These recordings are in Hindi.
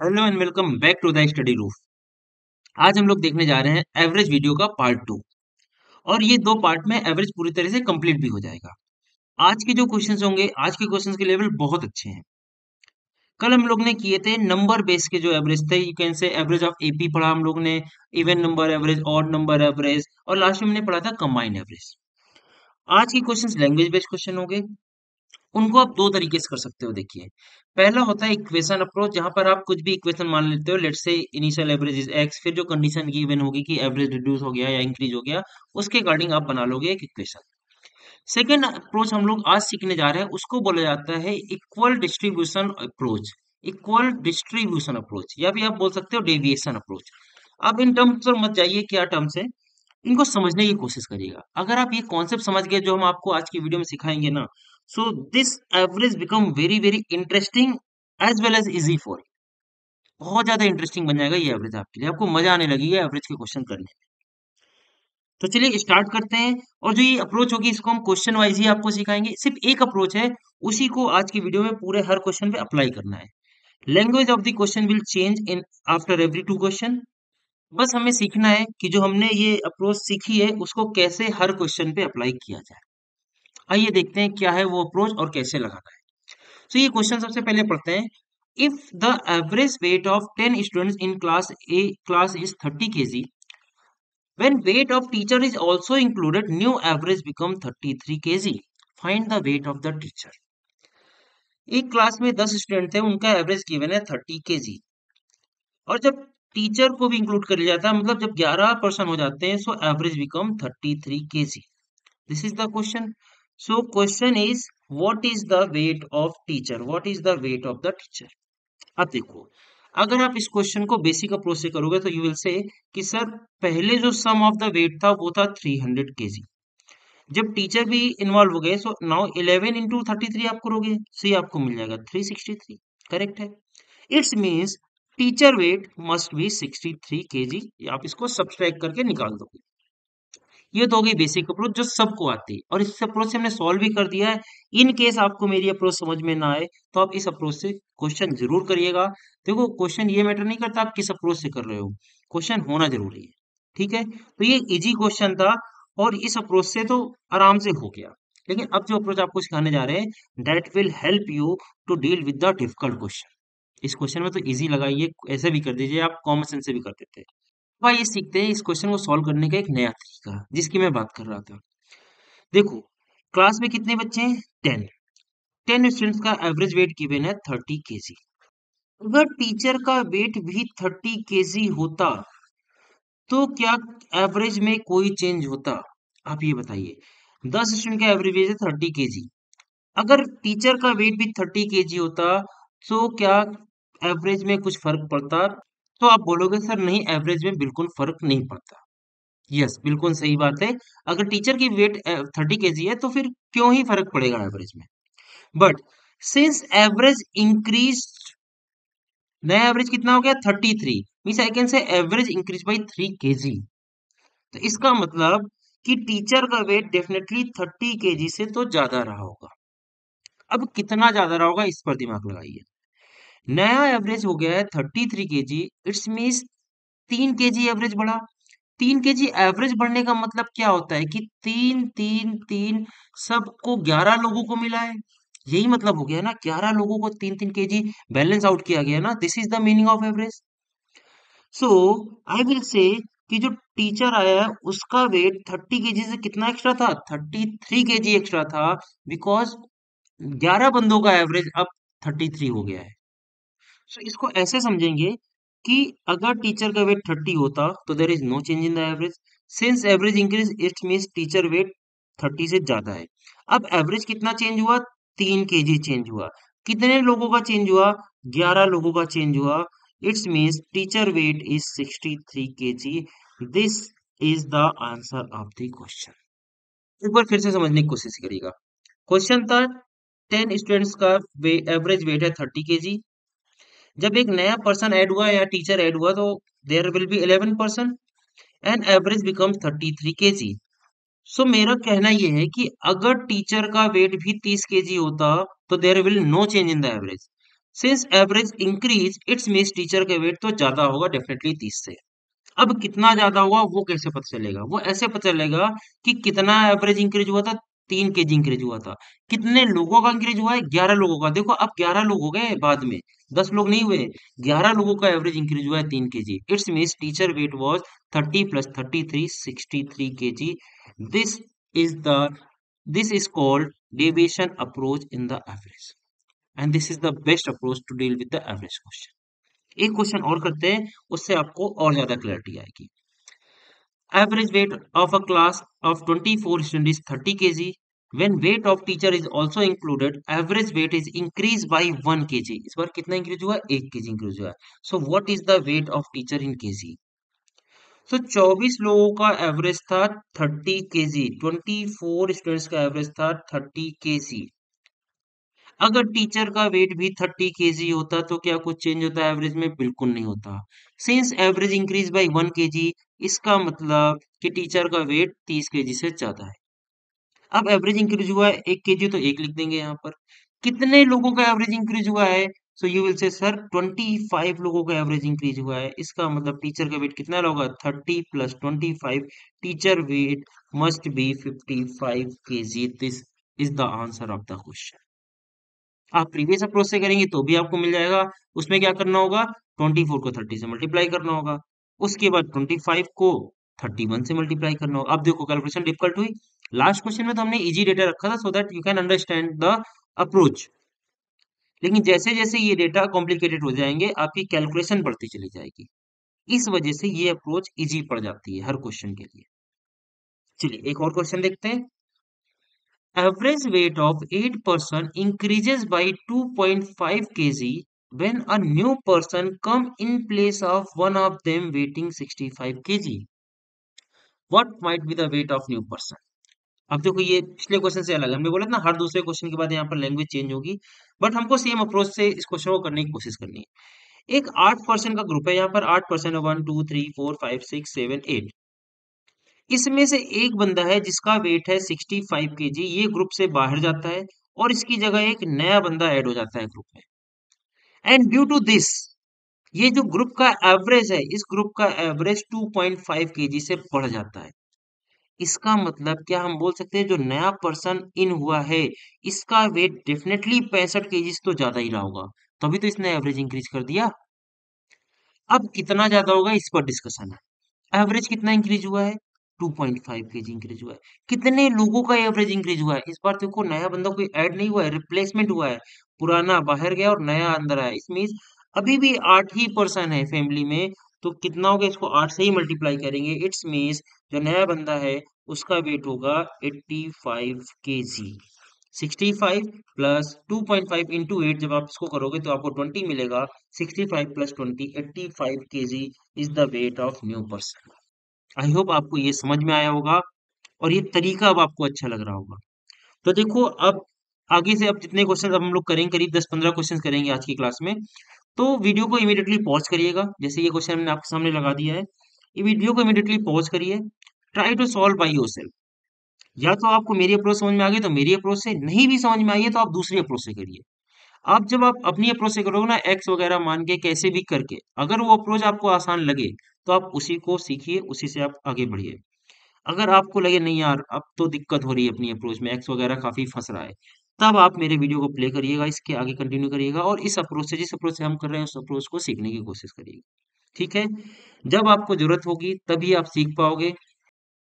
Hello and welcome back to the study roof. आज हम लोग देखने जा रहे हैं एवरेज वीडियो का पार्ट टू। और ये दो पार्ट में एवरेज पूरी तरह से कंप्लीट भी हो जाएगा। आज के जो क्वेश्चंस होंगे, आज के क्वेश्चंस के लेवल बहुत अच्छे हैं। कल हम लोग ने किए थे नंबर बेस के जो एवरेज थे, you can say average of AP पढ़ा हम लोग ने, even number average, odd number average, और लास्ट में हमने पढ़ा था कंबाइंड एवरेज। आज के क्वेश्चंस लैंग्वेज बेस्ड क्वेश्चन होंगे। उनको आप दो तरीके से कर सकते हो। देखिए, पहला होता है इक्वेशन अप्रोच, जहां पर आप कुछ भी इक्वेशन मान लेते हो। Let's say initial average is x, फिर जो कंडीशन गिवन होगी कि एवरेज रिड्यूस हो गया या इंक्रीज हो गया, उसके अकॉर्डिंग आप बना लोगे एक इक्वेशन। सेकेंड अप्रोच हम लोग आज सीखने जा रहे हैं, उसको बोला जाता है equal distribution approach. Equal distribution approach, या भी आप बोल सकते हो डेविएशन अप्रोच। अब इन टर्म्स पर मत जाइए, क्या टर्म्स है, इनको समझने की कोशिश करिएगा। अगर आप ये कॉन्सेप्ट समझ गए जो हम आपको आज की वीडियो में सिखाएंगे ना, so this average become very very interesting as well as easy for. बहुत ज्यादा इंटरेस्टिंग बन जाएगा ये एवरेज आपके लिए, आपको मजा आने लगेगा एवरेज के क्वेश्चन करने में। तो चलिए स्टार्ट करते हैं। और जो ये अप्रोच होगी, इसको हम क्वेश्चन वाइज ही आपको सिखाएंगे। सिर्फ एक अप्रोच है, उसी को आज की वीडियो में पूरे हर क्वेश्चन पे अप्लाई करना है। Language of the question will change in after every two question. बस हमें सीखना है कि जो हमने ये अप्रोच सीखी है, उसको कैसे हर क्वेश्चन पे अप्लाई किया जाए। आइए देखते हैं क्या है वो अप्रोच और कैसे लगाना है। तो ये क्वेश्चन सबसे पहले पढ़ते हैं। If the average weight of 10 students in class is 30 kg, when weight of teacher is also included, new average become 33 kg. Find the weight of the teacher. एक क्लास में 10 स्टूडेंट थे, उनका एवरेज गिवन है 30 kg। और जब टीचर को भी इंक्लूड कर लिया जाता है, मतलब जब 11 पर्सन हो जाते हैं, so average become 33 kg। This is the question. So question is, what is the weight of teacher, what is the weight of the teacher. अब देखो, अगर आप इस क्वेश्चन को बेसिक अप्रोच से करोगे तो यू विल से कि सर, पहले जो सम ऑफ द वेट था वो था 300 kg। जब टीचर भी इन्वॉल्व हो गए, सो नाउ 11 इंटू 33 आप करोगे, सी आपको मिल जाएगा 363। करेक्ट है। It's means teacher weight must be 63 kg। आप इसको सब्सट्रैक्ट करके निकाल दोगे। ये तो हो गई बेसिक अप्रोच जो सबको आती है, और इस अप्रोच से हमने सॉल्व भी कर दिया है। इन केस आपको मेरी अप्रोच समझ में ना आए, तो आप इस अप्रोच से क्वेश्चन जरूर करिएगा। देखो, क्वेश्चन ये मैटर नहीं करता आप किस अप्रोच से कर रहे हो, क्वेश्चन होना जरूरी है। ठीक है, तो ये इजी क्वेश्चन था, और इस अप्रोच से तो आराम से हो गया। लेकिन अब जो अप्रोच आपको सिखाने जा रहे हैं, that will help you to deal with the difficult question. इस क्वेश्चन में तो इजी लगाइए, ऐसे भी कर दीजिए, आप कॉमन सेंस से भी कर देते हैं। अब आइए सीखते हैं इस क्वेश्चन को सॉल्व करने का एक नया तरीका, जिसकी मैं बात कर रहा था। देखो, क्लास में कितने बच्चे हैं? 10। 10 स्टूडेंट्स का एवरेज वेट गिवन है 30 kg। अगर टीचर का वेट भी 30 kg होता, तो क्या एवरेज में कोई चेंज होता? आप ये बताइए। 10 स्टूडेंट का एवरेज वेट है 30 kg। अगर टीचर का वेट भी 30 kg होता, तो क्या एवरेज में कुछ फर्क पड़ता? तो आप बोलोगे सर नहीं, एवरेज में बिल्कुल फर्क नहीं पड़ता। यस, बिल्कुल सही बात है। अगर टीचर की वेट 30 kg है, तो फिर क्यों ही फर्क पड़ेगा एवरेज में। बट सिंस एवरेज इंक्रीज, नया एवरेज कितना हो गया? 33। Means I can say average increase by 3 kg। तो इसका मतलब कि टीचर का वेट डेफिनेटली 30 kg से तो ज्यादा रहा होगा। अब कितना ज्यादा रहा होगा, इस पर दिमाग लगाइए। नया एवरेज हो गया है 33 kg। It's means 3 kg average बढ़ा। 3 kg एवरेज बढ़ने का मतलब क्या होता है कि तीन तीन तीन सबको 11 लोगों को मिला है। यही मतलब हो गया ना, 11 लोगों को 3 3 kg बैलेंस आउट किया गया ना। This is the meaning of average. So I will say कि जो टीचर आया है, उसका वेट 30 kg से कितना एक्स्ट्रा था? 33 kg एक्स्ट्रा था। बिकॉज 11 बंदों का एवरेज अब 33 हो गया है। सो इसको ऐसे समझेंगे कि अगर टीचर का वेट 30 होता, तो there is no change in the average. Since average increase, it means teacher weight 30 से ज्यादा है। अब एवरेज कितना चेंज हुआ? 3 kg चेंज हुआ। कितने लोगों का चेंज हुआ? 11 लोगों का चेंज हुआ। It's means teacher weight is 63 kg। This is the answer of the question. एक बार फिर से समझने की कोशिश करिएगा। क्वेश्चन था, 10 स्टूडेंट्स का एवरेज वेट है 30 kg। जब एक नया पर्सन ऐड हुआ या टीचर ऐड हुआ, तो there will be 11 person and average become 33 kg। So मेरा कहना यह है कि अगर टीचर का वेट भी 30 kg होता, तो there will no change in the average. Since average increase it's means teacher का वेट तो ज्यादा होगा डेफिनेटली 30 से। अब कितना ज्यादा हुआ वो कैसे पता चलेगा? वो ऐसे पता चलेगा कि कितना एवरेज इंक्रीज हुआ था। 3 kg इंक्रीज हुआ था। कितने लोगों का इंक्रीज हुआ है? 11 लोगों का। देखो अब 11 लोग हो गए बाद में, 10 लोग नहीं हुए। 11 लोगों का एवरेज इंक्रीज हुआ है 3 kg। It's means teacher weight was 30 + 33 63 kg। This is the this is called deviation approach in the average, and this is the best approach to deal with the average question. एक क्वेश्चन और करते हैं, उससे आपको और ज्यादा क्लैरिटी आएगी। Average weight of a class of 24 students is 30 kg. When weight of teacher is also included, average weight is increased by 1 kg. इस बार कितना इंक्रीज हुआ? 1 kg इंक्रीज हुआ है। So what is the weight of teacher in kg? So 24 लोगों का एवरेज था 30 kg। 24 स्टूडेंट्स का एवरेज था 30 kg। अगर टीचर का वेट भी 30 kg होता तो क्या कुछ चेंज होता है एवरेज में? बिल्कुल नहीं होता। Since average increase by 1 kg, इसका मतलब कि टीचर का वेट 30 kg से ज्यादा है। अब एवरेज इंक्रीज हुआ है 1 kg, तो 1 लिख देंगे यहाँ पर। कितने लोगों का एवरेज इंक्रीज हुआ है? सो यू विल से सर 25 लोगों का एवरेज इंक्रीज हुआ है। इसका मतलब टीचर का वेट कितना होगा? 30 + 25। Teacher weight must be 55 kg। This is the answer of the question. आप प्रीवियस अप्रोच से करेंगे तो भी आपको मिल जाएगा। उसमें क्या करना होगा? 24 को 30 से मल्टीप्लाई करना होगा। उसके बाद 25 को 31 से मल्टीप्लाई करना होगा। अब देखो कैलकुलेशन डिफिकल्ट हुई। लास्ट क्वेश्चन में तो हमने इजी डेटा रखा था so that you can understand the approach. लेकिन जैसे जैसे ये डेटा कॉम्प्लिकेटेड हो जाएंगे, आपकी कैलकुलेशन बढ़ती चली जाएगी। इस वजह से ये अप्रोच इजी पड़ जाती है हर क्वेश्चन के लिए। चलिए एक और क्वेश्चन देखते हैं। Average weight of 8 person increases by 2.5 kg when a new person come in place of one of them weighing 65 kg. What might be the weight of new person? अब देखो ये पिछले क्वेश्चन से अलग है। हमने बोला था ना हर दूसरे क्वेश्चन के बाद यहाँ पर लैंग्वेज चेंज होगी, बट हमको सेम अप्रोच से इस क्वेश्चन को करने की कोशिश करनी है। एक 8 पर्सन का ग्रुप है, यहाँ पर 8 पर्सन है, 1 2 3 4 5 6 7 8। इसमें से एक बंदा है जिसका वेट है 65 kg। ये ग्रुप से बाहर जाता है और इसकी जगह एक नया बंदा ऐड हो जाता है ग्रुप में। एंड ड्यू टू दिस, ये जो ग्रुप का एवरेज है, इस ग्रुप का एवरेज 2.5 kg से बढ़ जाता है। इसका मतलब क्या हम बोल सकते हैं जो नया पर्सन इन हुआ है, इसका वेट डेफिनेटली 65 kg से तो ज्यादा ही रहा होगा, तभी तो इसने एवरेज इंक्रीज कर दिया। अब कितना ज्यादा होगा इस पर डिस्कशन है। एवरेज कितना इंक्रीज हुआ है? 2.5 kg इंक्रीज हुआ है। कितने लोगों का एवरेज इंक्रीज हुआ है? इस बार देखो नया बंदा कोई ऐड नहीं हुआ है, रिप्लेसमेंट हुआ है। पुराना बाहर गया और नया अंदर आया। इस मीन्स अभी भी 8 ही पर्सन है फैमिली में। तो कितना होगा? इसको 8 से ही मल्टीप्लाई करेंगे। इट्स मीन्स जो नया बंदा है उसका वेट होगा 85 kg। 65 प्लस 2.5 इंटू 8 जब आप इसको करोगे तो आपको 20 मिलेगा। 65 + 20 85 kg is the weight of new person. I hope आपको ये समझ में आया होगा और ये तरीका अब आपको अच्छा लग रहा होगा। तो देखो अब आगे से अब जितने क्वेश्चन अब हम लोग करेंगे, करीब 10-15 क्वेश्चन करेंगे आज की क्लास में। तो वीडियो को इमीडिएटली पॉज करिएगा। जैसे ये क्वेश्चन हमने आपके सामने लगा दिया है, ये वीडियो को इमीडिएटली पॉज करिए। Try to solve by yourself. या तो आपको मेरी अप्रोच समझ में आ गई तो मेरी अप्रोच से, नहीं भी समझ में आई है तो आप दूसरी अप्रोच से करिए। आप जब आप अपनी अप्रोच से करोगे ना, एक्स वगैरह मान के कैसे भी करके, अगर वो अप्रोच आपको आसान लगे तो आप उसी को सीखिए, उसी से आप आगे बढ़िए। अगर आपको लगे नहीं यार अब तो दिक्कत हो रही है अपनी अप्रोच में, एक्स वगैरह काफी फंस रहा है, तब आप मेरे वीडियो को प्ले करिएगा, इसके आगे कंटिन्यू करिएगा और इस अप्रोच से, जिस अप्रोच से हम कर रहे हैं उस अप्रोच को सीखने की कोशिश करिएगा। ठीक है? जब आपको जरूरत होगी तभी आप सीख पाओगे।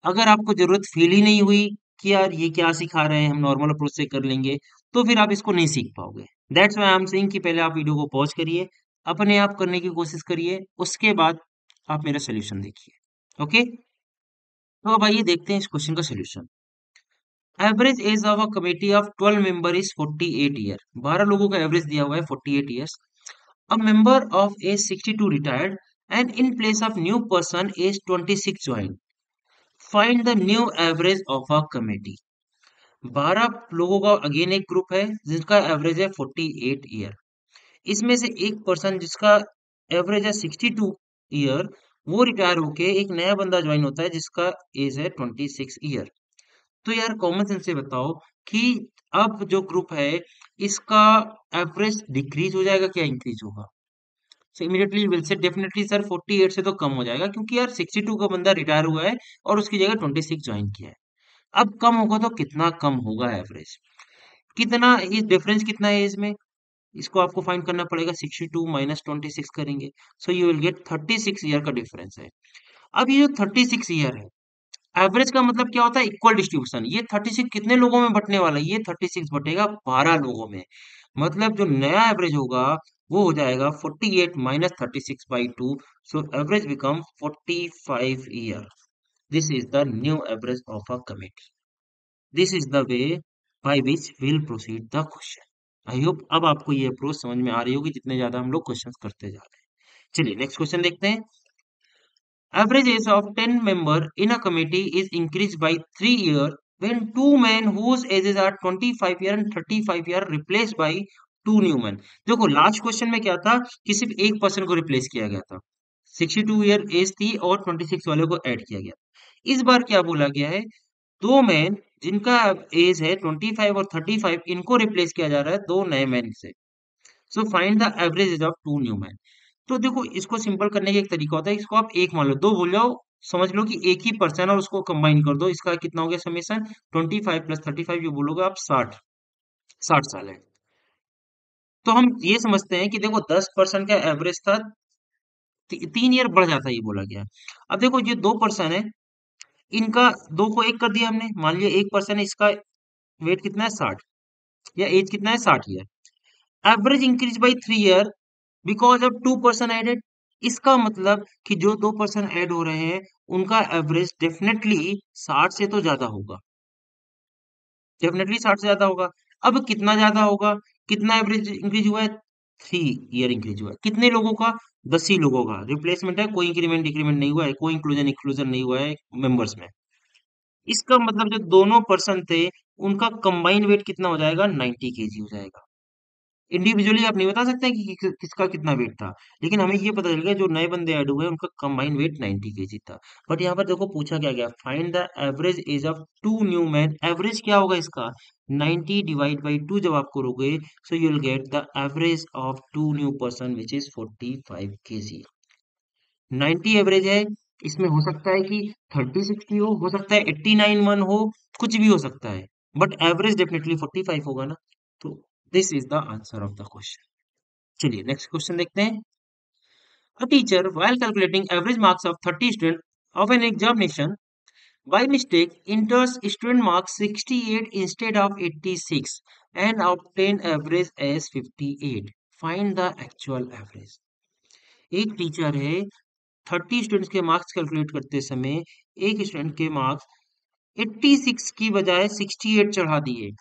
अगर आपको जरूरत फील ही नहीं हुई कि यार ये क्या सिखा रहे हैं, हम नॉर्मल अप्रोच से कर लेंगे, तो फिर आप इसको नहीं सीख पाओगे। That's why I am saying कि पहले आप वीडियो को पॉज करिए, अपने आप करने की कोशिश करिए, उसके बाद आप मेरा सोल्यूशन देखिए। ओके? तो अब आइए देखते हैं इस क्वेश्चन का solution. Average age of a committee of 12 member is 48 year. 12 लोगों का एवरेज दिया हुआ है 48 years. A member of age 62 retired and in place of new person age 26 join. Find the new average of a committee. 12 लोगों का अगेन एक ग्रुप है जिसका एवरेज है 48 ईयर। इसमें से एक पर्सन जिसका एवरेज है 62 ईयर, वो रिटायर होके एक नया बंदा ज्वाइन होता है जिसका एज है 26 ईयर। तो यार कॉमन सेंस से बताओ, कि अब जो ग्रुप है इसका एवरेज डिक्रीज हो जाएगा क्या इंक्रीज होगा? सो immediately will say definitely sir 48 से तो कम हो जाएगा क्योंकि यार 62 का बंदा रिटायर हुआ है और उसकी जगह 26 ज्वाइन किया है। अब कम होगा तो कितना कम होगा एवरेज? कितना इस डिफरेंस कितना है एज में? इसको आपको फाइंड करना पड़ेगा 62 माइनस 26 करेंगे। सो यू विल गेट 36 ईयर का डिफरेंस है। अब ये जो 36 ईयर है एवरेज का मतलब क्या होता है? Equal distribution. ये 36 कितने लोगों में बंटने वाला है? ये 36 बटेगा 12 लोगों में। मतलब जो नया एवरेज होगा वो हो जाएगा 48 minus 36 by 2। So average become 45 year. This is the new average of a committee. This is the way by which will proceed the question. I hope अब आपको ये अप्रोच समझ में आ रही होगी जितने ज्यादा हम लोग क्वेश्चन करते जा रहे हैं। चलिए नेक्स्ट क्वेश्चन देखते हैं। Average age of 10 member in a committee is increased by 3 years when two men whose ages are 25 year and 35 year replaced by two new men। देखो लास्ट क्वेश्चन में क्या था कि सिर्फ एक पर्सन को रिप्लेस किया गया था। 62 ईयर एज थी और 26 वाले को ऐड किया गया। इस बार क्या बोला गया है? दो मैन जिनका एज है 25 और 35 इनको रिप्लेस किया जा रहा है दो नए मैन से। So find the average age of two new man. तो देखो इसको सिंपल करने का एक तरीका होता है, इसको आप एक मान लो, दो भूल जाओ, समझ लो कि एक ही पर्सन और उसको कंबाइन कर दो। इसका कितना हो गया समेशन? 25 प्लस 35 जो बोलोगे आप 60। 60 साल है। तो हम ये समझते हैं कि देखो 10% का एवरेज था, 3 ईयर बढ़ जाता है ये बोला गया। अब देखो ये दो पर्सन है, इनका दो को एक कर दिया हमने, मान लिया एक पर्सन है, इसका वेट कितना है 60 या एज कितना है 60 year. Average increase by 3 year because of two person added. इसका मतलब कि जो दो पर्सन ऐड हो रहे हैं उनका एवरेज डेफिनेटली 60 से तो ज्यादा होगा। डेफिनेटली 60 से ज्यादा होगा। अब कितना ज्यादा होगा? कितना एवरेज इंक्रीज हुआ है? 3 ईयर इंक्रीज हुआ है। कितने लोगों का? 10 ही लोगों का रिप्लेसमेंट है, कोई इंक्रीमेंट डिक्रीमेंट नहीं हुआ है, कोई इंक्लूजन एक्सक्लूजन नहीं हुआ है मेंबर्स में। इसका मतलब जो दोनों पर्सन थे उनका कंबाइन वेट कितना हो जाएगा? 90 kg हो जाएगा। इंडिविजुअली आप नहीं बता सकते कि किसका कितना वेट था, लेकिन हमें ये पता चल गया जो नए बंदे ऐड हुए उनका कंबाइन वेट 90 kg था। बट यहाँ पर देखो पूछा क्या गया, find the average age of two new man. Average क्या होगा इसका? 90 डिवाइड बाई 2 जब आप करोगे so you will get the average of two new person which is 45 kg। 90 average है, इसमें हो सकता है कि 30 60 हो सकता है 89 1 हो, कुछ भी हो सकता है, बट एवरेज डेफिनेटली 45 होगा ना। तो this is the answer of the question. चलिए नेक्स्ट क्वेश्चन देखते हैं। A teacher, while calculating average marks of 30 students of an examination, by mistake enters student marks 68 instead of 86 and obtain average as 58. Find the actual average। एक टीचर है, 30 स्टूडेंट्स के मार्क्स कैलकुलेट करते समय एक स्टूडेंट के मार्क्स 86 की बजाय 68 चढ़ा दिए।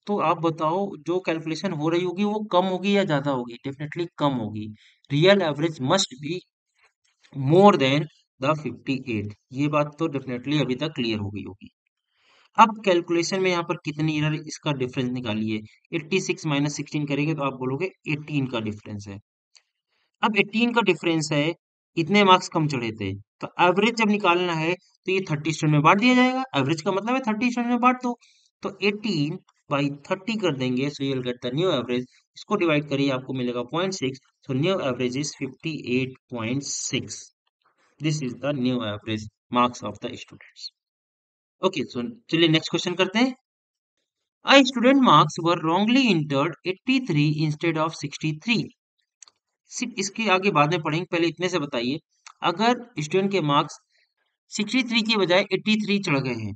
तो आप बताओ जो कैलकुलेशन हो रही होगी वो कम होगी या ज्यादा होगी? डेफिनेटली कम होगी। Real average must be more than the 58। ये बात तो डेफिनेटली अभी तक क्लियर हो गई होगी। अब कैलकुलेशन में यहाँ पर कितनी एरर इसका डिफरेंस निकालिए। 86 माइनस 16 करेंगे तो आप बोलोगे 18 का डिफरेंस है। अब 18 का डिफरेंस है, इतने मार्क्स कम चढ़े थे, तो एवरेज जब निकालना है तो ये 30 स्टूडेंट में बांट दिया जाएगा। एवरेज का मतलब है 30 स्टूडेंट में बांट दो। तो 18 बाई 30 कर देंगे सो you will get the new average. इसको डिवाइड करिए आपको मिलेगा 0.6। So new average is 58.6। This is the new average marks of the students. Okay so चलिए नेक्स्ट क्वेश्चन करते हैं। A student marks were wrongly entered 83 instead of 63। सिर्फ इसके आगे बाद में पढ़ेंगे, पहले इतने से बताइए। अगर स्टूडेंट के मार्क्स 63 की बजाय 83 चढ़ गए हैं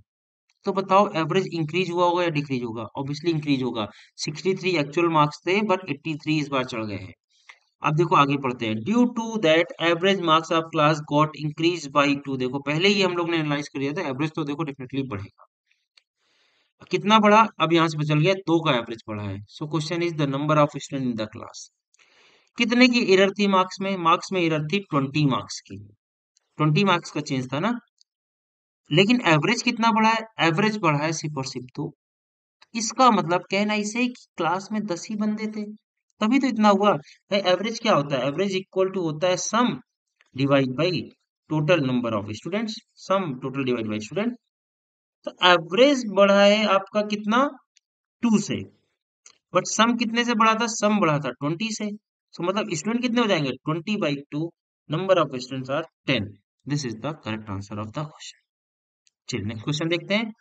तो बताओ एवरेज इंक्रीज हुआ होगा या डिक्रीज होगा? ऑब्वियसली इंक्रीज होगा। 63 एक्चुअल मार्क्स थे बट 83 इस बार चढ़ गए हैं। अब देखो आगे पढ़ते हैं। Due to that average marks of class got increase by 2। देखो पहले ही हम लोग ने एनालाइज कर दिया था, एवरेज तो देखो डेफिनेटली बढ़ेगा। कितना बढ़ा? अब यहाँ से पता चल गया 2 का एवरेज बढ़ा है। So question is the number of student in the class. कितने की एरर थी मार्क्स में? मार्क्स में एरर थी 20 मार्क्स की। 20 मार्क्स का चेंज था ना, लेकिन एवरेज कितना बढ़ा है? एवरेज बढ़ा है सिर्फ और सिर्फ 2। इसका मतलब कहना इसे कि क्लास में 10 ही बंदे थे तभी तो इतना हुआ। एवरेज क्या होता है? एवरेज इक्वल टू होता है sum divide by total number of students. Sum total divide by student. तो एवरेज बढ़ा है आपका कितना, 2 से, बट सम कितने से बढ़ा था, सम बढ़ा था 20 से। सो मतलब स्टूडेंट कितने हो जाएंगे, 20/2, number of students are 10। This is the correct answer of the question. चलिए नेक्स्ट क्वेश्चन देखते हैं।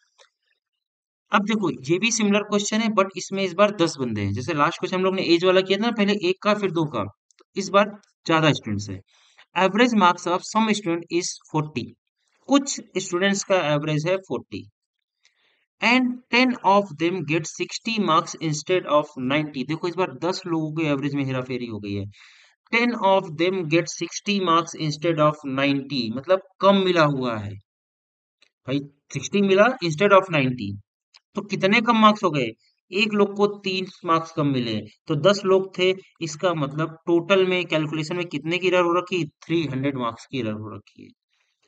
अब देखो ये भी सिमिलर क्वेश्चन है, बट इसमें इस बार 10 बंदे हैं। जैसे लास्ट क्वेश्चन हम लोग ने एज वाला किया था ना, पहले एक का फिर दो का, तो इस बार ज्यादा स्टूडेंट्स है। Average marks of some student is 40। कुछ स्टूडेंट्स का एवरेज है 40 and 10 of them get 60 marks instead of 90। देखो इस बार 10 लोगों के एवरेज में हेरा फेरी हो गई है। 10 of them get 60 marks instead of 90, मतलब कम मिला हुआ है भाई, 60 मिला इंस्टेड ऑफ 90। तो कितने कम मार्क्स हो गए, एक लोग को 3 मार्क्स कम मिले, तो 10 लोग थे। इसका मतलब टोटल में कैलकुलेशन में कितने की एरर हो रखी, 300 मार्क्स की एरर हो रखी है।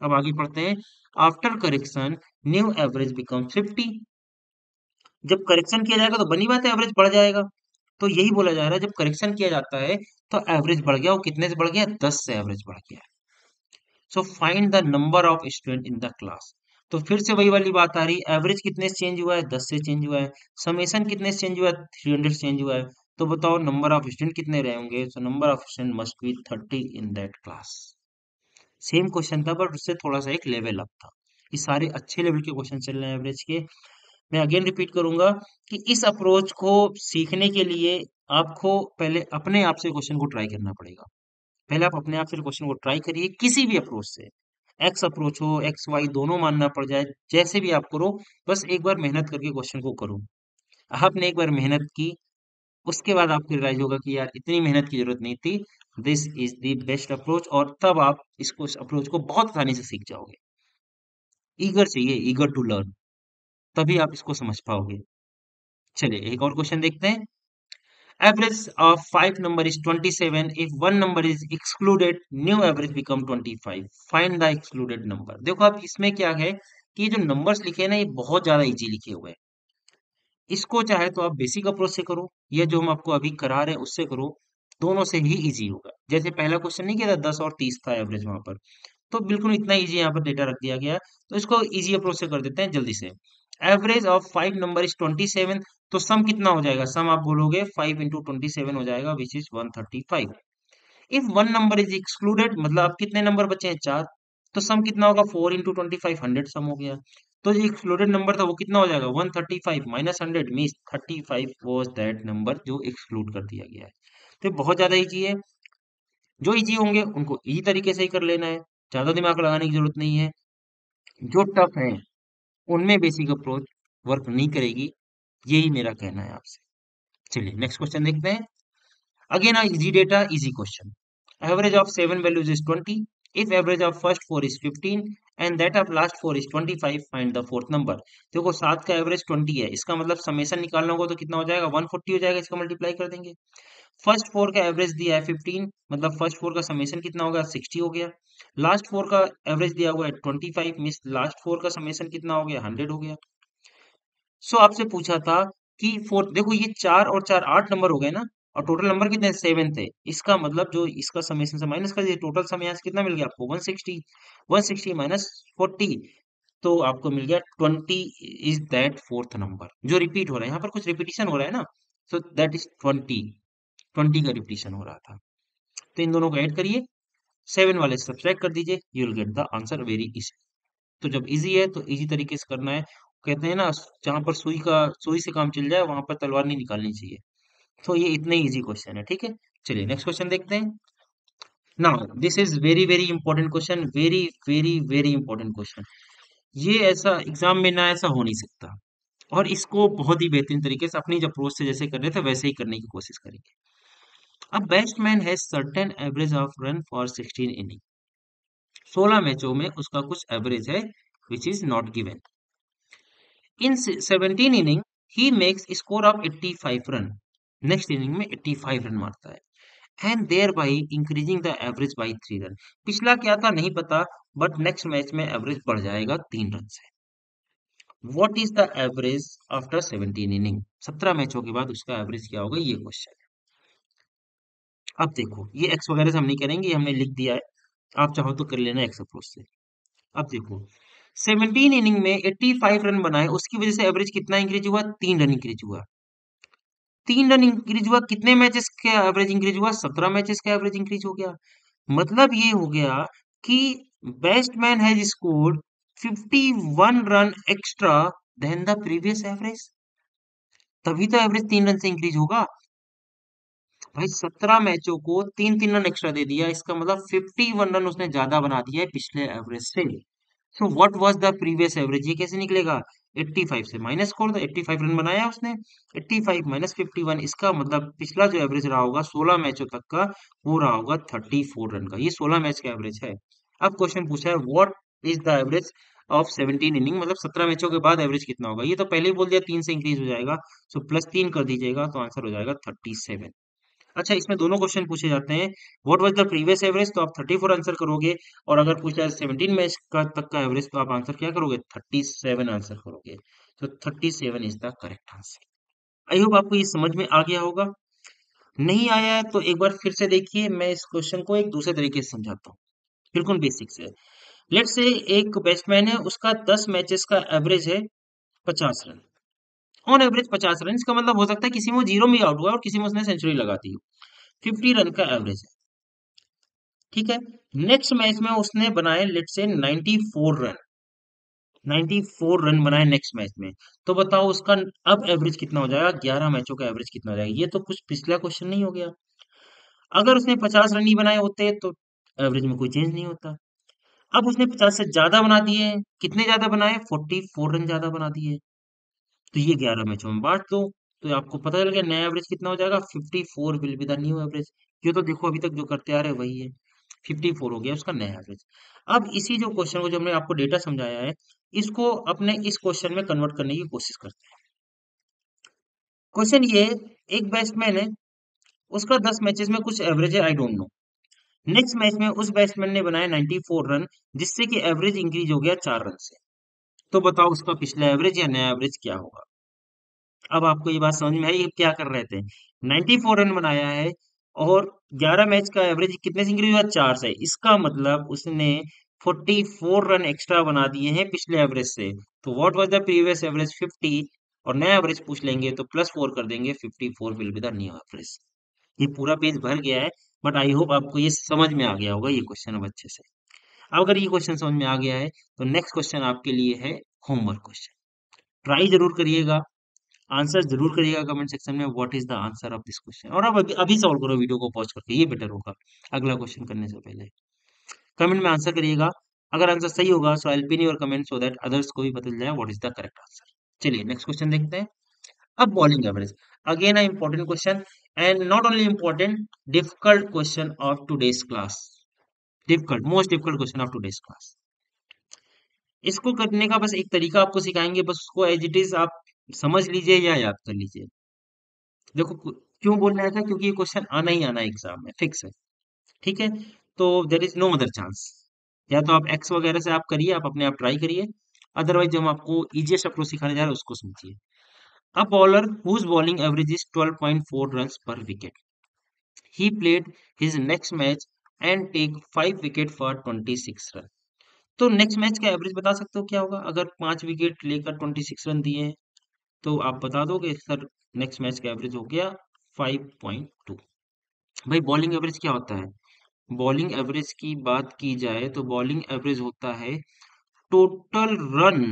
अब आगे पढ़ते हैं। After correction new average become 50। जब करेक्शन किया जाएगा तो बनी बात है एवरेज बढ़ जाएगा। तो यही बोला जा रहा है, जब करेक्शन किया जाता है तो एवरेज बढ़ गया, वो कितने से बढ़ गया, 10 से एवरेज बढ़ गया। सो find the number of student in the class. तो फिर से वही वाली बात आ रही है, एवरेज कितने से चेंज हुआ है, 10 से चेंज हुआ है। समेशन कितने से चेंज हुआ है, 300 से चेंज हुआ है। तो बताओ नंबर ऑफ स्टूडेंट कितने रहे होंगे, so number of student must be 30 in that class. Same question था बट उससे थोड़ा सा एक लेवल अप था। ये सारे अच्छे लेवल के क्वेश्चन चल रहे हैं एवरेज के। मैं अगेन रिपीट करूंगा कि इस अप्रोच को सीखने के लिए आपको पहले अपने आप से क्वेश्चन को ट्राई करना पड़ेगा। पहले आप अपने आप से क्वेश्चन को ट्राई करिए किसी भी अप्रोच से। एक्स अप्रोच हो, एक्स वाई दोनों मानना पड़ जाए, जैसे भी आप करो, बस एक बार मेहनत करके क्वेश्चन को करो। आपने एक बार मेहनत की, उसके बाद आपको रियलाइज होगा कि यार इतनी मेहनत की जरूरत नहीं थी। This is the best approach, और तब आप इसको, इस अप्रोच को बहुत आसानी से सीख जाओगे। ईगर चाहिए, ईगर टू लर्न, तभी आप इसको समझ पाओगे। चलिए एक और क्वेश्चन देखते हैं। Average of five number is 27. If one number is excluded, new average become 25. Find the excluded number. देखो अब इसमें क्या है कि ये जो नंबर्स लिखे हैं ना, ये बहुत ज्यादा इजी लिखे हुए हैं। इसको चाहे तो आप बेसिक अप्रोच से करो, या जो हम आपको अभी करा रहे हैं उससे करो, दोनों से ही इजी होगा। जैसे पहला क्वेश्चन नहीं किया था, 10 और 30 था एवरेज वहां पर, तो बिल्कुल इतना इजी यहाँ पर डेटा रख दिया गया है। तो इसको इजी अप्रोच से कर देते हैं जल्दी से। Average of five number is 27। तो सम कितना हो जाएगा, सम आप बोलोगे 5 × 27 हो जाएगा, which is 135। If one number is excluded, मतलब अब कितने नंबर बचे हैं, 4। तो सम कितना होगा, 4 × 25, 100 सम हो गया। तो जो एक्सक्लूडेड नंबर था वो कितना हो जाएगा, 135 minus 100 means 35 was that number जो एक्सक्लूड कर दिया गया है। तो बहुत ज्यादा इजी है। जो इजी होंगे उनको इजी तरीके से ही कर लेना है, ज्यादा दिमाग लगाने की जरूरत नहीं है। जो टफ है उनमें बेसिक अप्रोच वर्क नहीं करेगी, यही मेरा कहना है आपसे। चलिए नेक्स्ट क्वेश्चन देखते हैं। Again easy data, easy question. Average of seven values is 20। If average of first four is 15 and that of last four is 25, find the fourth number. देखो 7 का एवरेज 20 है, इसका मतलब समेशन निकालना होगा तो कितना हो जाएगा, 140 हो जाएगा, इसका मल्टीप्लाई कर देंगे। फर्स्ट फोर का एवरेज दिया है 15, मतलब फर्स्ट फोर का समेशन कितना होगा, 60 हो गया। लास्ट फोर का एवरेज दिया हुआ है 25, मीन्स लास्ट फोर का समेशन कितना हो गया, 100 हो गया। सो आपसे पूछा था कि फोर्थ, देखो ये 4 और 4 8 नंबर हो गए ना, और टोटल नंबर कितने, 7 थे। इसका मतलब जो इसका समेशन से माइनस कर दिए, टोटल सम यहाँ से कितना मिल गया आपको, 160। 160 माइनस 40, तो आपको मिल गया 20 इज दैट फोर्थ नंबर जो रिपीट हो रहा है। यहाँ पर कुछ रिपीटिशन हो रहा है ना, सो दैट इज 20। 20 का रिपीटिशन हो रहा था। तो इन दोनों को ऐड करिए, 7 वाले सब्ट्रैक्ट कर दीजिए, you will get the answer very easy. तो जब इजी है तो इजी तरीके से करना है। कहते हैं ना, जहां पर सुई से काम चल जाए वहां पर तलवार नहीं निकालनी चाहिए। तो ये इतने इजी क्वेश्चन है, ठीक है। चलिए नेक्स्ट क्वेश्चन देखते हैं। Now this is very very important question, very very very important question. ये ऐसा एग्जाम में ना ऐसा हो नहीं सकता, और इसको बहुत ही बेहतरीन तरीके से अपनी अप्रोच से जैसे कर रहे थे वैसे ही करने की कोशिश करेंगे। अब batsman has certain average of run for 16 inning. 16 मैचों में उसका कुछ एवरेज है, which is not given. In 17 inning he makes score of 85 run. Next inning में 85 रन मारता है, and thereby increasing the average by 3 run. पिछला क्या था नहीं पता, बट नेक्स्ट मैच में एवरेज बढ़ जाएगा 3 रन से। What is the average after 17 inning, 17 मैचों के बाद उसका एवरेज क्या होगा, ये क्वेश्चन है। अब देखो ये एक्स वगैरह से हम नहीं करेंगे, ये हमने लिख दिया है, आप चाहो तो कर लेना एक्स अप्रोच से। अब देखो 17 इनिंग में 85 रन बनाए, उसकी वजह से एवरेज कितना इंक्रीज हुआ? 3 रन इंक्रीज हुआ। 3 रन इंक्रीज हुआ, कितने मैचेस का एवरेज इंक्रीज हुआ? 17 मैचेस का एवरेज इंक्रीज हो गया। मतलब ये हो गया कि batsman has scored 51 run extra than the previous average, तभी तो एवरेज 3 रन से इंक्रीज होगा। भाई 17 मैचों को 3-3 रन एक्स्ट्रा दे दिया, इसका मतलब 51 रन उसने ज्यादा बना दिया है पिछले एवरेज से। So what was the previous average, ये कैसे निकलेगा? 85 से माइनस कर दो, 85 रन बनाया उसने, 85 माइनस 51, इसका मतलब पिछला जो एवरेज रहा होगा 16 मैचों तक का, वो रहा होगा 34 रन का। ये 16 मैच का एवरेज है। अब क्वेश्चन पूछा है what is the average of 17 inning, मतलब 17 मैचों के बाद एवरेज कितना होगा। ये तो पहले ही बोल दिया 3 से इंक्रीज हो जाएगा, सो प्लस 3 कर दीजिएगा तो आंसर हो जाएगा 37। अच्छा, इसमें दोनों क्वेश्चन पूछे जाते हैं। What was the previous average, तो आप 34 आंसर करोगे, और अगर पूछा है 17 मैच का तक का एवरेज, तो आप आंसर क्या करोगे? 37 आंसर करोगे। तो 37 is the correct answer. I hope आपको ये समझ में आ गया होगा। नहीं आया है तो एक बार फिर से देखिए, मैं इस क्वेश्चन को एक दूसरे तरीके से समझाता हूँ, बिल्कुल बेसिक से। लेट्स से एक बैट्समैन है, उसका 10 मैचेस का एवरेज है 50 रन, ऑन एवरेज 50 रन। इसका मतलब हो सकता है किसी में वो जीरो में आउट हुआ और किसी में उसने सेंचुरी लगा दी हो। 50 रन का एवरेज है, ठीक है। नेक्स्ट मैच में उसने बनाए लेट से 94 रन, 94 रन बनाए नेक्स्ट मैच में। तो बताओ उसका अब एवरेज कितना हो जाएगा? 11 मैचों का एवरेज कितना हो जाएगा? ये तो कुछ पिछला क्वेश्चन नहीं हो गया? अगर उसने 50 रन ही बनाए होते तो एवरेज में कोई चेंज नहीं होता। अब उसने 50 से ज्यादा बना दिए हैं, कितने ज्यादा बनाए? 44 रन ज्यादा बना दिए, तो ये 11 मैचों में बांट दो, तो आपको पता चल गया नया एवरेज कितना हो जाएगा। 54 will be the new average. ये तो देखो अभी तक जो करते आ रहे हैं वही है, 54 हो गया उसका नया एवरेज। अब इसी जो क्वेश्चन को जो हमने आपको डेटा समझाया है, इसको अपने इस क्वेश्चन में कन्वर्ट करने की कोशिश करते हैं। क्वेश्चन ये, एक बैट्समैन है, उसका 10 मैचेस में कुछ एवरेज है, I don't know. Next match में उस बैट्समैन ने बनाया 94 रन, जिससे कि एवरेज इंक्रीज हो गया 4 रन से। तो बताओ उसका पिछला एवरेज या नया एवरेज क्या होगा? अब आपको ये बात समझ में आई, ये क्या कर रहे थे? 94 रन बनाया है, और 11 मैच का एवरेज कितने से इंक्रीज हुआ? 4 से। इसका मतलब उसने 44 रन एक्स्ट्रा बना दिए हैं पिछले एवरेज से। तो what was the previous average? 50, और नया एवरेज पूछ लेंगे तो प्लस 4 कर देंगे, 54 will be the new average. ये पूरा पेज भर गया है, बट आई होप आपको ये समझ में आ गया होगा ये क्वेश्चन अब अच्छे से। अब अगर ये क्वेश्चन समझ में आ गया है, तो नेक्स्ट क्वेश्चन आपके लिए है होमवर्क क्वेश्चन। ट्राई जरूर करिएगा, आंसर जरूर करिएगा कमेंट सेक्शन में, what is the answer of this question. और अब अभी अभी सॉल्व करो वीडियो को पॉज करके, ये बेटर होगा अगला क्वेश्चन करने से पहले। कमेंट में आंसर करिएगा, अगर आंसर सही होगा so I will pin your comment so that others को भी पता चल जाए what is the correct answer. चलिए नेक्स्ट क्वेश्चन देखते हैं। अब bowling average, again a important question, and not only important, difficult question of today's class. Difficult, most difficult question of today's class. इसको करने का बस एक तरीका आपको सिखाएंगे, बस उसको एज इट इज आप समझ लीजिए या याद कर लीजिए। देखो क्यों बोल रहा था, क्योंकि ये क्वेश्चन आना ही आना है एग्जाम में, फिक्स है, ठीक है। तो there is no other chance, या तो आप एक्स वगैरह से आप करिए, आप अपने आप ट्राई करिए, अदरवाइज जो हम आपको इजिएस्ट अप्रोच सिखाने जा रहे हैं उसको समझिए। A bowler whose bowling average is 12.4 run per wicket, he played his next match and take 5 wicket for 26 run. तो नेक्स्ट मैच का एवरेज बता सकते हो क्या होगा? अगर 5 विकेट लेकर 26 रन दिए हैं, तो आप बता दोगे सर नेक्स्ट मैच का एवरेज हो गया 5.2। भाई बॉलिंग एवरेज क्या होता है? बॉलिंग एवरेज की बात की जाए तो बॉलिंग एवरेज होता है टोटल रन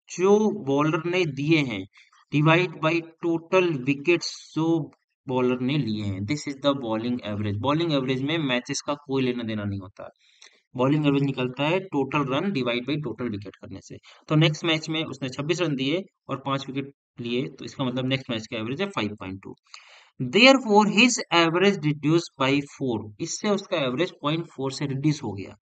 जो बॉलर ने दिए हैं डिवाइड बाय टोटल विकेट्स जो बॉलर ने लिए हैं, this is the bowling average. Bowling average में मैचेस का कोई लेना देना नहीं होता। बॉलिंग एवरेज निकलता है total run divide by total wicket करने से। तो नेक्स्ट मैच में उसने 26 रन दिए और 5 विकेट लिए, तो इसका मतलब नेक्स्ट मैच का एवरेज है 5.2। Therefore his average reduce by 4, इससे उसका एवरेज 0.4 से रिड्यूस हो गया।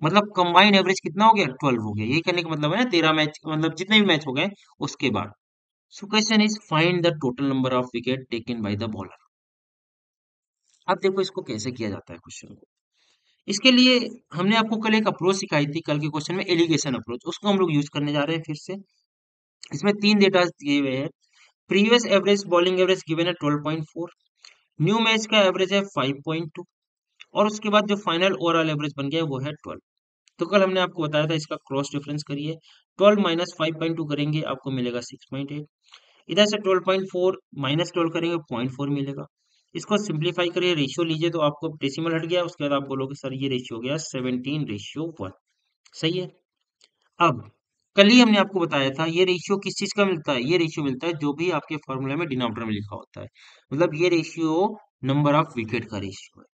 मतलब कंबाइंड एवरेज कितना हो गया? 12 हो गया। यही कहने का मतलब है ना 13 मैच, मतलब जितने भी मैच हो गए उसके बाद। So question is find the total number of wicket taken by the bowler. अब देखो इसको कैसे किया जाता है क्वेश्चन को। इसके लिए हमने आपको कल एक अप्रोच सिखाई थी, कल के क्वेश्चन में एलिगेशन अप्रोच, उसको हम लोग यूज करने जा रहे हैं फिर से। इसमें 3 डेटा दिए हुए हैं। Previous average bowling average given है 12.4, न्यू मैच का एवरेज है 5.2, और उसके बाद जो फाइनल ओवरऑल एवरेज बन गया है वो है 12। तो कल हमने आपको बताया था इसका क्रॉस डिफरेंस करिए, 12 माइनस 5.2 करेंगे आपको मिलेगा 6.8। इधर से 12.4 माइनस 12 करेंगे 0.4 मिलेगा। इसको सिंप्लीफाई करिए, रेशियो लीजिए तो आपको डेसिमल हट गया, उसके बाद आप बोलोगे सर ये रेशियो हो गया 17:1। सही है। अब कल ही हमने आपको बताया था ये रेशियो किस चीज का मिलता है, ये रेशियो मिलता है जो भी आपके फॉर्मूला में डिनोमिनेटर में लिखा होता है, मतलब ये रेशियो नंबर ऑफ विकेट का रेशियो है।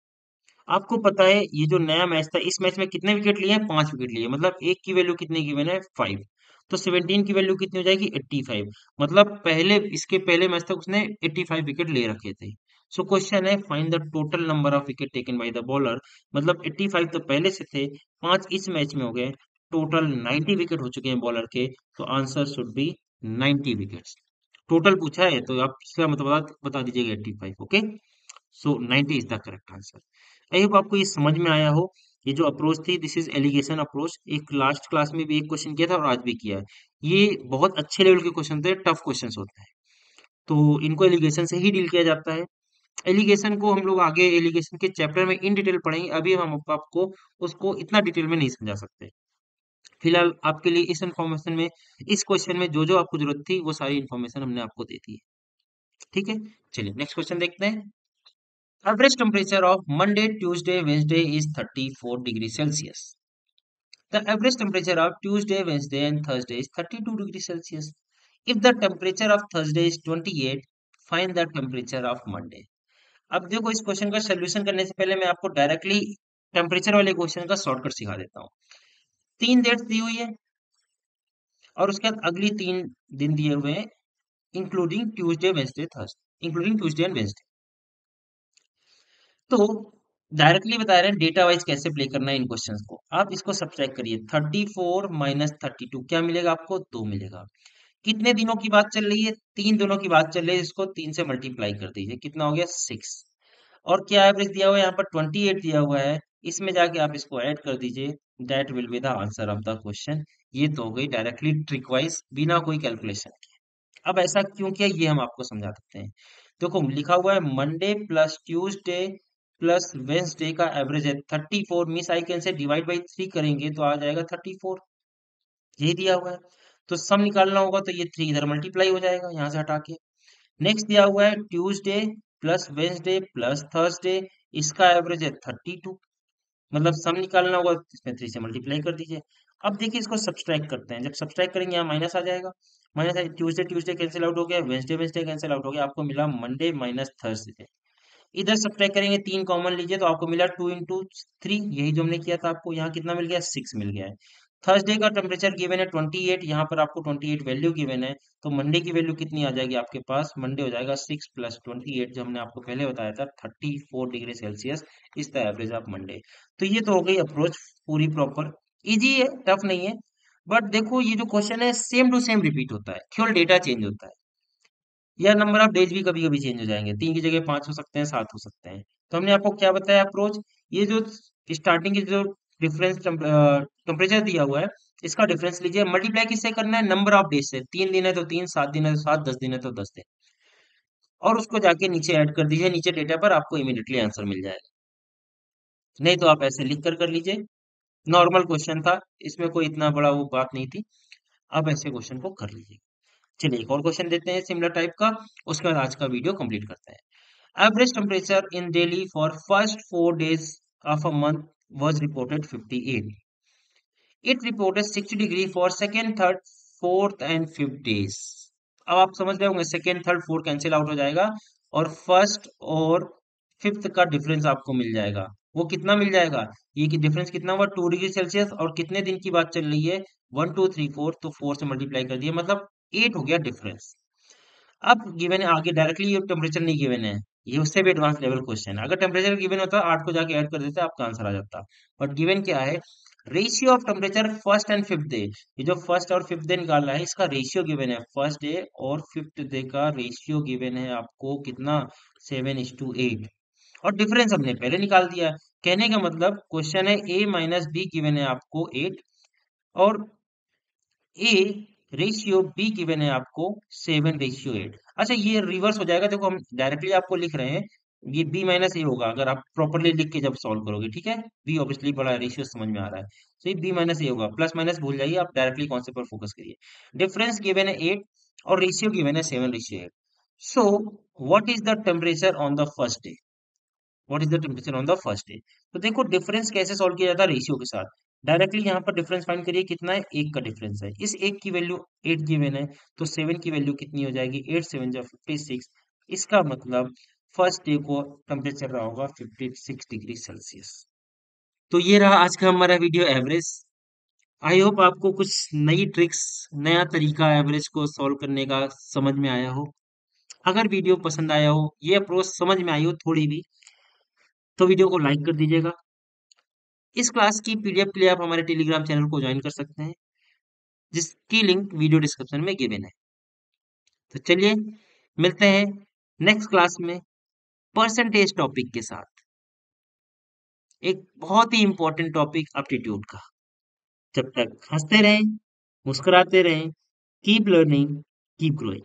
आपको पता है ये जो नया मैच था, इस मैच में कितने विकेट लिए हैं, 5 विकेट लिए, मतलब एक की वैल्यू कितने गिवन है, 5। तो 17 की वैल्यू कितनी हो जाएगी, 85। मतलब पहले, इसके पहले मैच तक उसने 85 विकेट ले रखे थे। सो क्वेश्चन है find the total number of wicket taken by the bowler, मतलब 85 तो पहले से थे, 5 इस मैच में हो गए, टोटल 90 विकेट हो चुके हैं बॉलर के, तो answer should be 90 wickets. Total पूछा है तो आप इसका मतलब बता दीजिएगा 85। Okay, so 90 is the correct answer. I hope आपको ये समझ में आया हो। ये जो अप्रोच थी, दिस इज एलिगेशन अप्रोच, एक लास्ट क्लास में भी एक क्वेश्चन किया था और आज भी किया है। ये बहुत अच्छे लेवल के क्वेश्चन थे, टफ क्वेश्चन होते हैं, तो इनको एलिगेशन से ही डील किया जाता है। एलिगेशन को हम लोग आगे एलिगेशन के चैप्टर में इन डिटेल पढ़ेंगे, अभी हम आपको उसको इतना डिटेल में नहीं समझा सकते। फिलहाल आपके लिए इस इन्फॉर्मेशन में, इस क्वेश्चन में जो जो आपको जरूरत थी वो सारी इन्फॉर्मेशन हमने आपको दे दी है। ठीक है, चलिए नेक्स्ट क्वेश्चन देखते हैं। Average temperature of Monday, Tuesday, Wednesday is 34 degrees Celsius. The average temperature of Tuesday, Wednesday and Thursday is 32 degrees Celsius. If the temperature of Thursday is 28, find the temperature of Monday. अब देखो इस क्वेश्चन का सोल्यूशन करने से पहले मैं आपको डायरेक्टली टेम्परेचर वाले क्वेश्चन का शॉर्टकट सिखा देता हूँ। 3 डेट्स दी हुई है और उसके बाद अगली 3 दिन दिए हुए हैं, including Tuesday Wednesday Thursday, including Tuesday and Wednesday. तो डायरेक्टली बता रहे हैं डेटा वाइज कैसे प्ले करना है इन क्वेश्चंस को। आप इसको सब्ट्रैक्ट करिए, 34 माइनस 32 क्या मिलेगा आपको, 2 मिलेगा। कितने दिनों की बात चल रही है, 3 दिनों की बात चल रही है, इसको 3 से मल्टीप्लाई कर दीजिए, कितना हो गया 6। और क्या एवरेज दिया हुआ है यहाँ पर, 28 दिया हुआ है, इसमें जाके आप इसको ऐड कर दीजिए, that will be the answer of the question. ये तो हो गई डायरेक्टली ट्रिक वाइज बिना कोई कैलकुलेशन के। अब ऐसा क्यों किया ये हम आपको समझा सकते हैं। देखो लिखा हुआ है Monday plus Tuesday plus Wednesday का एवरेज है 34, miss I can say divide by 3 करेंगे तो आ जाएगा 34, यही दिया हुआ है। तो सम निकालना होगा तो ये 3 इधर मल्टीप्लाई हो जाएगा यहाँ से हटा के। नेक्स्ट दिया हुआ है Tuesday plus Wednesday plus Thursday, इसका एवरेज है 32, मतलब सम निकालना होगा तो इसमें 3 से मल्टीप्लाई कर दीजिए। अब देखिए इसको सब्सट्रैक्ट करते हैं, जब सब्सट्रैक्ट करेंगे यहाँ माइनस आ जाएगा, minus Tuesday Tuesday cancel out हो गया, वेंसडे वेंसडे कैंसिल आउट हो गया, आपको मिला मंडे माइनस थर्सडे। इधर सब्ट्रैक्ट करेंगे, 3 कॉमन लीजिए तो आपको मिला 2 इंटू 3, यही जो हमने किया था, आपको यहाँ कितना मिल गया 6 मिल गया है। थर्सडे का टेम्परेचर गिवन है 28, यहाँ पर आपको 28 वैल्यू गिवन है, तो मंडे की वैल्यू कितनी आ जाएगी आपके पास, मंडे हो जाएगा 6 प्लस 28 जो हमने आपको पहले बताया था 34 degree Celsius is the average of Monday. तो ये तो हो गई अप्रोच पूरी प्रॉपर, इजी है, टफ नहीं है। बट देखो ये जो क्वेश्चन है सेम टू सेम रिपीट होता है, केवल डेटा चेंज होता है, या नंबर ऑफ डेज भी कभी कभी चेंज हो जाएंगे, 3 की जगह 5 हो सकते हैं, 7 हो सकते हैं। तो हमने आपको क्या बताया अप्रोच, ये जो स्टार्टिंग की जो डिफरेंस टेम्परेचर दिया हुआ है, इसका डिफरेंस लीजिए, मल्टीप्लाई किससे करना है, नंबर ऑफ डेज से, 3 दिन है तो 3, 7 दिन है तो 7, 10 दिन है तो 10 दिन, और उसको जाके नीचे ऐड कर दीजिए, नीचे डेटा पर आपको इमीडिएटली आंसर मिल जाएगा। नहीं तो आप ऐसे लिख कर लीजिए, नॉर्मल क्वेश्चन था, इसमें कोई इतना बड़ा वो बात नहीं थी, आप ऐसे क्वेश्चन को कर लीजिए। चलिए एक और क्वेश्चन देते हैं सिमिलर टाइप का, उसके बाद आज का वीडियो कंप्लीट करते हैं। Average temperature in Delhi for first 4 days of a month was reported 58. It reported 60 degree for second, third, fourth and fifth days. अब आप समझ रहे होंगे second third fourth cancel out हो जाएगा और फर्स्ट और फिफ्थ का डिफरेंस आपको मिल जाएगा। वो कितना मिल जाएगा, ये कि डिफरेंस कितना हुआ 2 डिग्री सेल्सियस, और कितने दिन की बात चल रही है 1 2 3 4, तो 4 से मल्टीप्लाई कर दिया, मतलब 8 हो गया डिफरेंस। अब गिवन है आगे, डायरेक्टली ये टेम्परेचर नहीं गिवन है, ये उससे भी एडवांस लेवल क्वेश्चन है। अगर टेम्परेचर गिवन होता 8 को जाके ऐड कर देते आपका आंसर आ जाता, बट गिवन क्या है, ratio of temperature first and fifth day. ये जो फर्स्ट और फिफ्थ डे निकालना है इसका रेशियो गिवन है, फर्स्ट डे और फिफ्थ डे का रेशियो गिवन है आपको कितना, 7:8, और डिफरेंस हमने पहले निकाल दिया है। कहने का मतलब क्वेश्चन है ए माइनस बी गिवन है आपको 8, और ए रेशियो बी गिवन है आपको 7:8। अच्छा ये रिवर्स हो जाएगा, देखो हम डायरेक्टली आपको लिख रहे हैं ये बी माइनस ए होगा अगर आप प्रॉपरली लिख के जब सॉल्व करोगे, ठीक है। बी ऑब्वियसली बड़ा रेशियो समझ में आ रहा है, तो ये बी माइनस ए होगा। प्लस माइनस भूल जाइए, आप डायरेक्टली कॉन्सेप्ट पर फोकस करिए। डिफरेंस गिवन है 8 और रेशियो गिवन है 7:8। So what is the temperature on the first day? What is the temperature on the first day? तो देखो डिफरेंस कैसे सॉल्व किया जाता है, रेशियो के साथ। डायरेक्टली यहाँ पर डिफरेंस फाइंड करिए, कितना है, एक का डिफरेंस है। इस एक की वैल्यू 8 गिवन है, तो 7 की वैल्यू कितनी हो जाएगी, 8 7 जा 56। इसका मतलब फर्स्ट डे को टेम्परेचर रहा होगा 56 डिग्री सेल्सियस। तो ये रहा आज का हमारा वीडियो एवरेज। आई होप आपको कुछ नई ट्रिक्स, नया तरीका एवरेज को सॉल्व करने का समझ में आया हो। अगर वीडियो पसंद आया हो, ये अप्रोच समझ में आई हो थोड़ी भी, तो वीडियो को लाइक कर दीजिएगा। इस क्लास की पीडीएफ के लिए आप हमारे टेलीग्राम चैनल को ज्वाइन कर सकते हैं, जिसकी लिंक वीडियो डिस्क्रिप्शन में गिवन है। तो चलिए मिलते हैं नेक्स्ट क्लास में परसेंटेज टॉपिक के साथ, एक बहुत ही इंपॉर्टेंट टॉपिक एप्टीट्यूड का। जब तक हंसते रहें, मुस्कुराते रहें, कीप लर्निंग, कीप ग्रोइंग।